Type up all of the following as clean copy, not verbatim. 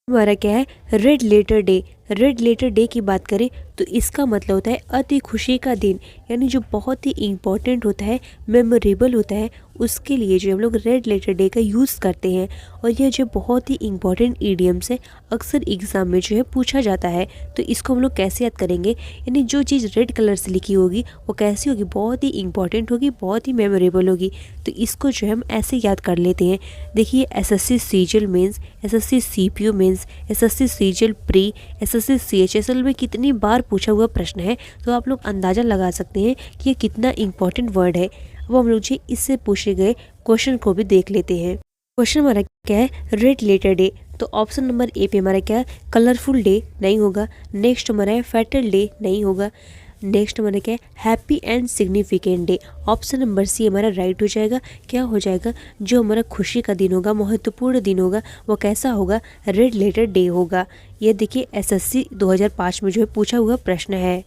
हमारा क्या है, red letter day. Red letter day की बात करें तो इसका मतलब होता है अति खुशी का दिन, यानी जो बहुत ही इम्पोर्टेंट होता है, मेमोरेबल होता है, उसके लिए जो हम लोग रेड लेटर डे का यूज़ करते हैं। और यह जो बहुत ही इम्पोर्टेंट ईडियम्स है, अक्सर एग्ज़ाम में जो है पूछा जाता है। तो इसको हम लोग कैसे याद करेंगे, यानी जो चीज़ रेड कलर से लिखी होगी वो कैसी होगी, बहुत ही इंपॉर्टेंट होगी, बहुत ही मेमोरेबल होगी। तो इसको जो है हम ऐसे याद कर लेते हैं। देखिए, SSC CGL mains, SSC CPU mains, SSC CGL pre, SSC CHSL में कितनी बार पूछा हुआ प्रश्न है, तो आप लोग अंदाज़ा लगा सकते हैं कि ये कितना इंपॉर्टेंट वर्ड है। अब हम लोग जी इससे पूछे गए क्वेश्चन को भी देख लेते हैं। क्वेश्चन हमारा क्या है, रेड लेटर डे। तो ऑप्शन नंबर ए पे हमारा क्या है, कलरफुल डे नहीं होगा। नेक्स्ट हमारा है फैटल डे नहीं होगा। नेक्स्ट हमारा क्या है, happy and significant day. Option number C हमारा राइट हो जाएगा। क्या हो जाएगा, जो हमारा खुशी का दिन होगा, महत्वपूर्ण दिन होगा, वो कैसा होगा, रेड लेटर डे होगा। ये देखिए एसएससी 2005 में जो है पूछा हुआ प्रश्न है।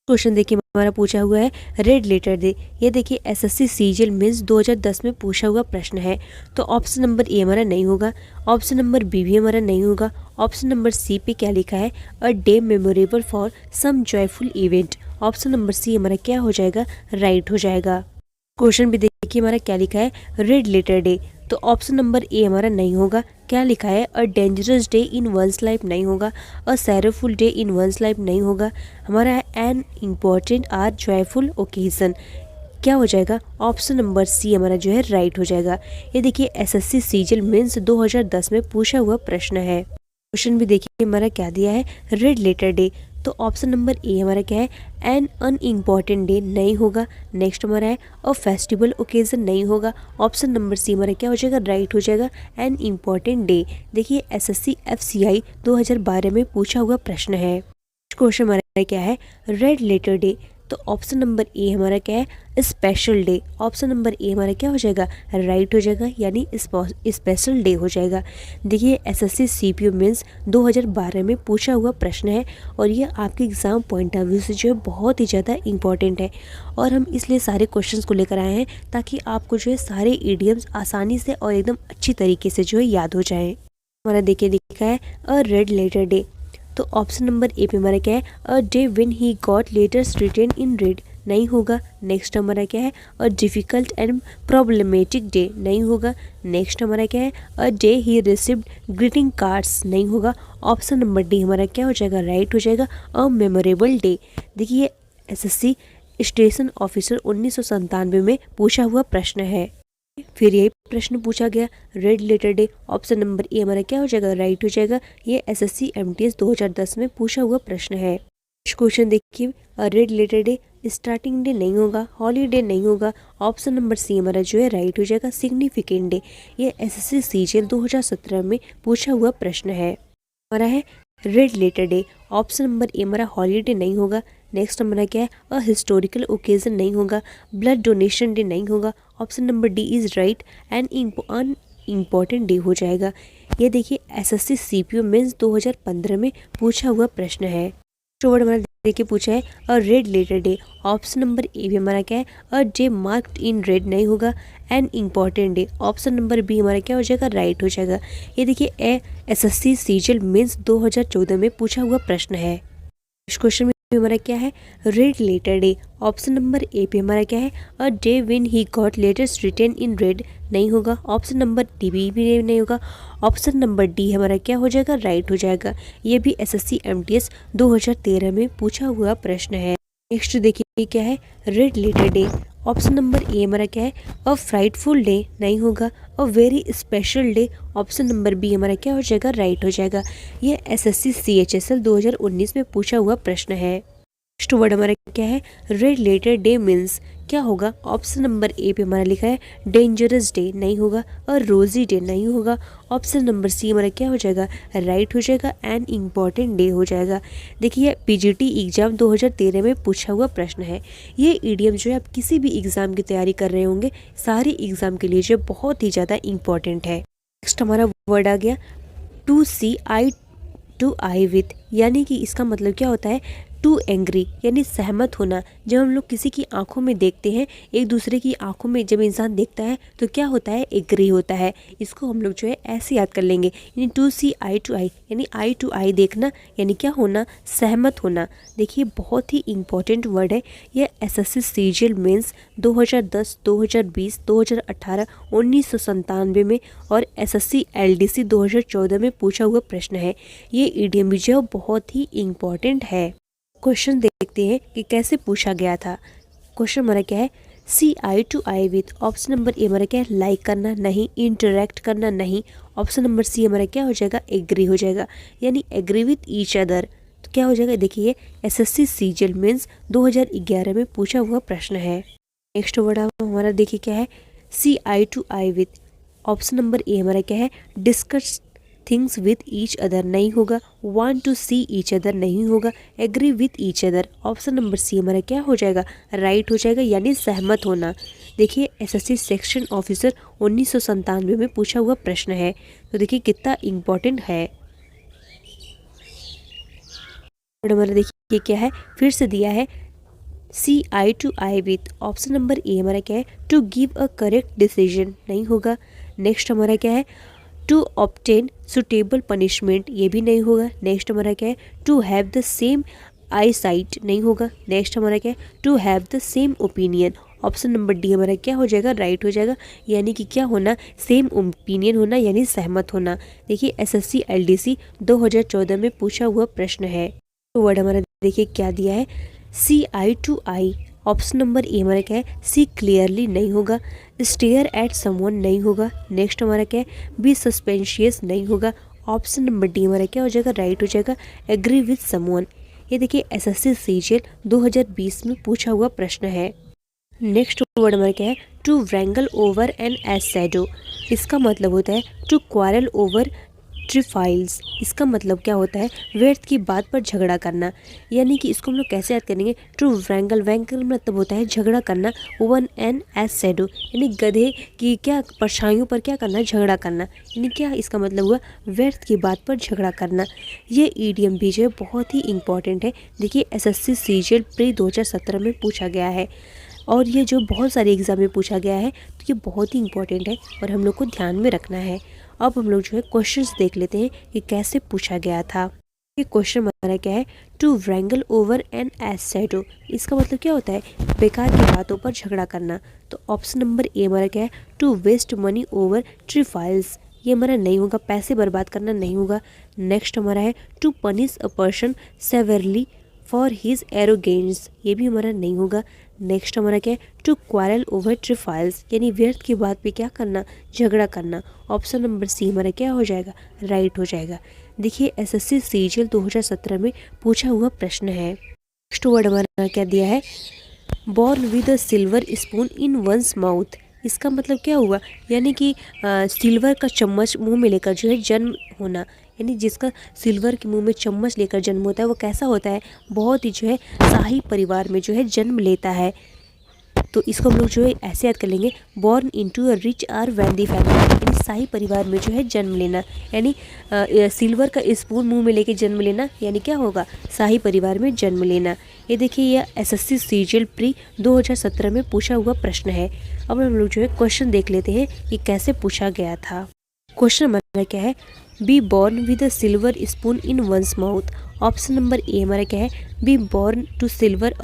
क्वेश्चन देखिए हमारा पूछा हुआ है, रेड लेटर डे। ये देखिए एसएससी सीजीएल मेंस 2010 में पूछा हुआ प्रश्न है। तो ऑप्शन नंबर ए हमारा नहीं होगा। ऑप्शन नंबर बी भी हमारा नहीं होगा। ऑप्शन नंबर सी पे क्या लिखा है, a day memorable for some joyful event. Option number C हमारा क्या हो जाएगा, राइट हो जाएगा। क्वेश्चन भी देखिए हमारा क्या लिखा है, रेड लेटर डे। तो ऑप्शन नंबर ए हमारा नहीं होगा। क्या लिखा है, a dangerous day in one's life नहीं होगा। A sorrowful day in one's life नहीं होगा। हमारा है an important or joyful occasion. क्या हो जाएगा, ऑप्शन नंबर सी हमारा जो है राइट हो जाएगा। ये देखिए एसएससी सीजीएल मेंस 2010 में पूछा हुआ प्रश्न है। क्वेश्चन भी देखिए हमारा क्या दिया है, रेड लेटर डे। तो ऑप्शन नंबर ए हमारा क्या है, एन अनइम्पॉर्टेंट डे नहीं होगा। नेक्स्ट हमारा है, अ फेस्टिवल ओकेजन नहीं होगा। ऑप्शन नंबर सी हमारा क्या हो जाएगा, राइट हो जाएगा, एन इम्पॉर्टेंट डे। देखिए एसएससी एफसीआई 2012 में पूछा हुआ प्रश्न है। क्वेश्चन हमारा क्या है, रेड लेटर डे। तो ऑप्शन नंबर ए हमारा क्या है, special day. Option number A हमारा क्या हो जाएगा, राइट हो जाएगा, यानी स्पेशल डे हो जाएगा। देखिए एसएससी सीपीयू मेंस 2012 में पूछा हुआ प्रश्न है, और ये आपके एग्ज़ाम पॉइंट ऑफ व्यू से जो है बहुत ही ज़्यादा इंपॉर्टेंट है। और हम इसलिए सारे क्वेश्चंस को लेकर आए हैं ताकि आपको जो है सारे ईडियम्स आसानी से और एकदम अच्छी तरीके से जो है याद हो जाए। हमारा देखिए लिखा है, अ रेड लेटर डे। तो ऑप्शन नंबर ए पे हमारा क्या है, a day when he got letters written in red नहीं होगा। नेक्स्ट हमारा क्या है, a difficult and problematic day नहीं होगा। नेक्स्ट हमारा क्या है, a day he received greeting cards नहीं होगा। ऑप्शन नंबर डी हमारा क्या हो जाएगा, राइट हो जाएगा, अ मेमोरेबल डे। देखिए एसएससी स्टेशन ऑफिसर 1997 में पूछा हुआ प्रश्न है। फिर यही प्रश्न पूछा गया, red letter day. Option number A हमारा क्या हो जाएगा, राइट हो जाएगा। ये एसएससी एमटीएस 2010 में पूछा हुआ प्रश्न है। क्वेश्चन देखिए, red letter day starting day नहीं होगा, हॉलीडे नहीं होगा। ऑप्शन नंबर सी हमारा जो है राइट हो जाएगा, सिग्निफिकेंट डे। ये एसएससी सीजीएल 2017 में पूछा हुआ प्रश्न है। हमारा है red letter day. Option number A हमारा हॉलीडे नहीं होगा। नेक्स्ट हमारा क्या है, अ हिस्टोरिकल ओकेजन नहीं होगा। ब्लड डोनेशन डे नहीं होगा। Option number D is right, and unimportant day हो जाएगा। ये देखिए एसएससी सीपीयू मेंस 2015 में पूछा हुआ प्रश्न है। तो वर्ड हमारा देखिए पूछा है, a red letter day. Option number A भी हमारा क्या है, a day marked in red नहीं होगा, an important day. Option number B हमारा क्या हो जाएगा, राइट हो जाएगा। ये देखिए एसएससी सीजीएल मेंस 2014 में पूछा हुआ प्रश्न है। इस क्वेश्चन में हमारा क्या है, red letter day. Option number A पे हमारा क्या है, a day when he got letters written in red नहीं होगा। ऑप्शन नंबर डी भी नहीं होगा। ऑप्शन नंबर डी हमारा क्या हो जाएगा, राइट हो जाएगा। ये भी एसएससी एमटीएस 2013 में पूछा हुआ प्रश्न है। नेक्स्ट देखिए क्या है, red letter day. Option number A हमारा क्या है, अ फ्राइटफुल डे नहीं होगा, a very special day. Option number B हमारा क्या हो जाएगा, राइट हो जाएगा। ये एसएससी सीएचएसएल 2019 में पूछा हुआ प्रश्न है। नेक्स्ट वर्ड हमारा क्या है, रेड लेटर डे मीन्स क्या होगा। ऑप्शन नंबर ए पे हमारा लिखा है, डेंजरस डे नहीं होगा, और रोजी डे नहीं होगा। ऑप्शन नंबर सी हमारा क्या हो जाएगा, राइट हो जाएगा, एन इम्पॉर्टेंट डे हो जाएगा। देखिए पीजीटी एग्जाम 2013 में पूछा हुआ प्रश्न है। ये ईडियम जो है आप किसी भी एग्ज़ाम की तैयारी कर रहे होंगे, सारे एग्ज़ाम के लिए जो बहुत ही ज़्यादा इंपॉर्टेंट है। नेक्स्ट हमारा वर्ड आ गया, to see eye to eye with, यानी कि इसका मतलब क्या होता है, टू एंग्री यानी सहमत होना। जब हम लोग किसी की आंखों में देखते हैं, एक दूसरे की आंखों में जब इंसान देखता है तो क्या होता है, एग्री होता है। इसको हम लोग जो है ऐसे याद कर लेंगे, यानी टू सी आई टू आई, यानी आई टू आई देखना, यानी क्या होना, सहमत होना। देखिए बहुत ही इंपॉर्टेंट वर्ड है यह। एसएससी सीजीएल मेंस 2010, 2020, 2018, 1997 में और एसएससी एलडीसी 2014 में पूछा हुआ प्रश्न है। ये ईडीएम भी जो बहुत ही इंपॉर्टेंट है। क्वेश्चन देखते हैं कि कैसे पूछा गया था। क्वेश्चन हमारा क्या है, see eye to eye with, option number A हमारा क्या है, लाइक करना नहीं, इंटरेक्ट करना नहीं। ऑप्शन नंबर सी हमारा क्या हो जाएगा, एग्री हो जाएगा, यानी एग्री विथ ईच अदर। तो क्या हो जाएगा, देखिए एसएससी सीजीएल मेंस 2011 में पूछा हुआ प्रश्न है। नेक्स्ट वर्ड हमारा देखिए क्या है, see eye to eye with, option number A हमारा क्या है, discuss things with each other नहीं होगा, want to see each other नहीं होगा, agree with each other. Option number C हमारा क्या हो जाएगा, राइट हो जाएगा, यानी सहमत होना। देखिए एसएससी सेक्शन ऑफिसर 1997 में पूछा हुआ प्रश्न है, तो देखिए कितना इम्पोर्टेंट है। हमारा देखिए क्या है, फिर से दिया है see eye to eye with, option number A हमारा क्या है, to give a correct decision नहीं होगा। नेक्स्ट हमारा क्या है, टू ऑब्टेन सुटेबल पनिशमेंट, ये भी नहीं होगा। नेक्स्ट हमारा क्या है, to have the same eye sight नहीं होगा। नेक्स्ट हमारा क्या है, to have the same opinion. Option number D हमारा क्या हो जाएगा, राइट हो जाएगा, यानी कि क्या होना, सेम ओपिनियन होना, यानी सहमत होना। देखिए एसएससी एलडीसी 2014 में पूछा हुआ प्रश्न है। तो वर्ड हमारा देखिए क्या दिया है, see eye to eye, option number A हमारा क्या है, सी क्लियरली नहीं होगा, स्टेयर एट समवन नहीं होगा। नेक्स्ट हमारा क्या है, बी सस्पेंशियस नहीं होगा। ऑप्शन नंबर डी हमारा क्या हो जाएगा, राइट हो जाएगा, एग्री विथ समवन। ये देखिए एसएससी सीजीएल 2020 में पूछा हुआ प्रश्न है। नेक्स्ट वर्ड हमारा क्या है, to wrangle over an ass's shadow, इसका मतलब होता है टू क्वारल ओवर ट्रिफाइल्स। इसका मतलब क्या होता है, व्यर्थ की बात पर झगड़ा करना, यानी कि इसको हम लोग कैसे याद करेंगे, टू व्रैंगल, व्रैंगल मतलब होता है झगड़ा करना, ओवर एन एज शैडो यानी गधे की क्या परछाइयों पर क्या करना, झगड़ा करना, यानी क्या इसका मतलब हुआ, व्यर्थ की बात पर झगड़ा करना। ये ईडीएम भी जो है बहुत ही इंपॉर्टेंट है। देखिए एसएससी सीजीएल प्री 2017 में पूछा गया है और ये जो बहुत सारे एग्जाम में पूछा गया है, तो ये बहुत ही इंपॉर्टेंट है और हम लोग को ध्यान में रखना है। अब हम लोग जो है क्वेश्चंस देख लेते हैं कि कैसे पूछा गया था। ये क्वेश्चन हमारा क्या है, to wrangle over an ass's shadow, इसका मतलब क्या होता है, बेकार की बातों पर झगड़ा करना। तो ऑप्शन नंबर ए हमारा क्या है, टू वेस्ट मनी ओवर ट्रिफाइल्स, ये हमारा नहीं होगा, पैसे बर्बाद करना नहीं होगा। नेक्स्ट हमारा है, to punish a person severely for his arrogance, ये भी हमारा नहीं होगा। नेक्स्ट हमारा क्या है, टू क्वारल ओवर ट्रिफाइल्स, यानी व्यर्थ की बात पे क्या करना, झगड़ा करना। ऑप्शन नंबर सी हमारा क्या हो जाएगा, राइट हो जाएगा। देखिए एसएससी सीजीएल 2017 में पूछा हुआ प्रश्न है। नेक्स्ट वर्ड हमारा क्या दिया है, born with a silver spoon in one's mouth, इसका मतलब क्या हुआ, यानी कि सिल्वर का चम्मच मुंह में लेकर जो है जन्म होना, यानी जिसका सिल्वर के मुंह में चम्मच लेकर जन्म होता है वो कैसा होता है, बहुत ही जो है शाही परिवार में जो है जन्म लेता है। तो इसको हम लोग जो है ऐसे याद कर लेंगे, born into a rich or wealthy family, यानी शाही परिवार में जो है जन्म लेना, यानी सिल्वर का स्पून मुंह में लेके जन्म लेना, यानी क्या होगा, शाही परिवार में जन्म लेना। ये देखिए यह एसएससी सीजीएल प्री 2017 में पूछा हुआ प्रश्न है। अब हम लोग जो है क्वेश्चन देख लेते हैं कि कैसे पूछा गया था। क्वेश्चन हमारा क्या है, be born with a silver spoon in one's mouth. Option number A हमारा क्या है, be born to silver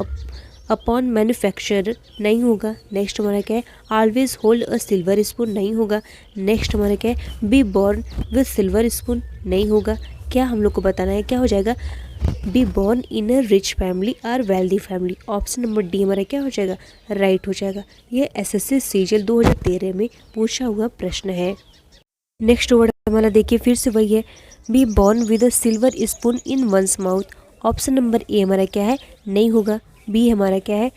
upon manufacture नहीं होगा। नेक्स्ट हमारा क्या है, always hold a silver spoon नहीं होगा। नेक्स्ट हमारा क्या है, be born with silver spoon नहीं होगा। क्या हम लोग को बताना है, क्या हो जाएगा, be born in a rich family or wealthy family. Option number D हमारा क्या हो जाएगा, राइट हो जाएगा। यह एसएससी सीजीएल 2013 में पूछा हुआ प्रश्न है। नेक्स्ट वर्ड हमारा देखिए फिर से वही है, be born with a silver spoon in one's mouth. Option number A हमारा क्या है, नहीं होगा। बी हमारा क्या है,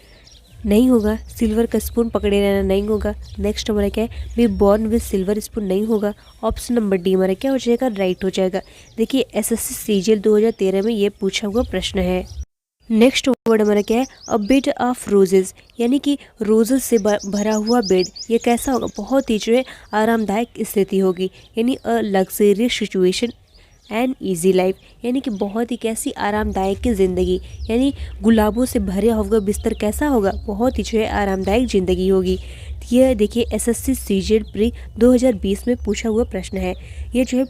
नहीं होगा, सिल्वर का स्पून पकड़े रहना नहीं होगा। नेक्स्ट हमारा क्या है, be born with silver spoon नहीं होगा। ऑप्शन नंबर डी हमारा क्या हो जाएगा, राइट हो जाएगा। देखिए एसएससी सीजीएल 2013 में ये पूछा हुआ प्रश्न है। नेक्स्ट वर्ड हमारा क्या है, अ बेड ऑफ रोजेज, यानी कि रोजेज से भरा हुआ बेड, ये कैसा होगा, बहुत ही जो है आरामदायक स्थिति होगी, यानी a luxurious situation an easy life, यानी कि बहुत ही कैसी आरामदायक की ज़िंदगी, यानी गुलाबों से भरे होगा बिस्तर कैसा होगा, बहुत ही जो है आरामदायक ज़िंदगी होगी। यह देखिए एसएससी सीजीएल प्री 2020 में पूछा हुआ प्रश्न है। ये जो है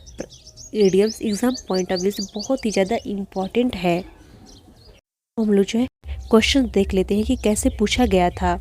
EDMs exam point of view से बहुत ही ज़्यादा इम्पॉर्टेंट है। हम लोग जो है क्वेश्चन देख लेते हैं कि कैसे पूछा गया था।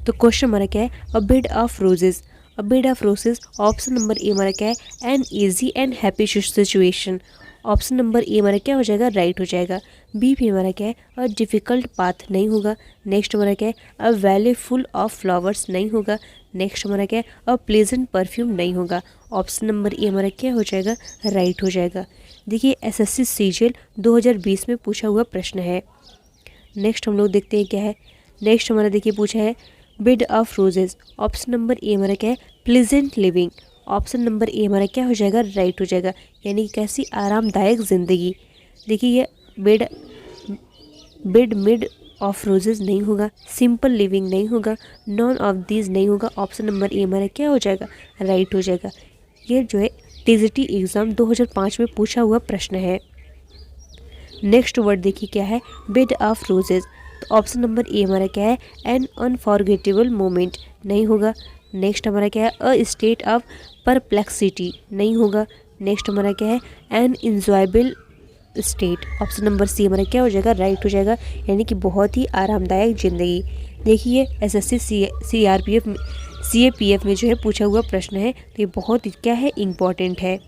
तो क्वेश्चन हमारा क्या है, a bed of roses. A bed of roses, option number A हमारा क्या है, an easy and happy situation. Option number A हमारा क्या हो जाएगा, राइट हो जाएगा। बी भी हमारा क्या है, अ डिफ़िकल्ट पाथ नहीं होगा। नेक्स्ट हमारा क्या है, अ वैली फुल ऑफ फ्लावर्स नहीं होगा। नेक्स्ट हमारा क्या है, अ प्लेजेंट परफ्यूम नहीं होगा। ऑप्शन नंबर ए हमारा क्या हो जाएगा, राइट हो जाएगा। देखिए एसएससी सीजीएल 2020 में पूछा हुआ प्रश्न है। नेक्स्ट हम लोग देखते हैं क्या है। नेक्स्ट हमारा देखिए पूछा है bed of roses. Option number A हमारा क्या है, pleasant living. Option number A हमारा क्या हो जाएगा, राइट हो जाएगा, यानी कि कैसी आरामदायक ज़िंदगी। देखिए ये bed bed made of roses नहीं होगा, सिंपल लिविंग नहीं होगा, नॉन ऑफ दीज नहीं होगा। ऑप्शन नंबर ए हमारा क्या हो जाएगा, राइट हो जाएगा। ये जो है टीजीटी एग्ज़ाम 2005 में पूछा हुआ प्रश्न है। नेक्स्ट वर्ड देखिए क्या है, बेड ऑफ रोजेज। तो ऑप्शन नंबर ए हमारा क्या है, एन अनफॉरगेटेबल मोमेंट नहीं होगा। नेक्स्ट हमारा क्या है, अ स्टेट ऑफ परप्लेक्सिटी नहीं होगा। नेक्स्ट हमारा क्या है, an enjoyable state. Option number C हमारा क्या हो जाएगा, राइट हो जाएगा, यानी कि बहुत ही आरामदायक ज़िंदगी। देखिए एसएससी सीआरपीएफ सीएपीएफ में जो है पूछा हुआ प्रश्न है, तो ये बहुत ही क्या है, इम्पॉर्टेंट है।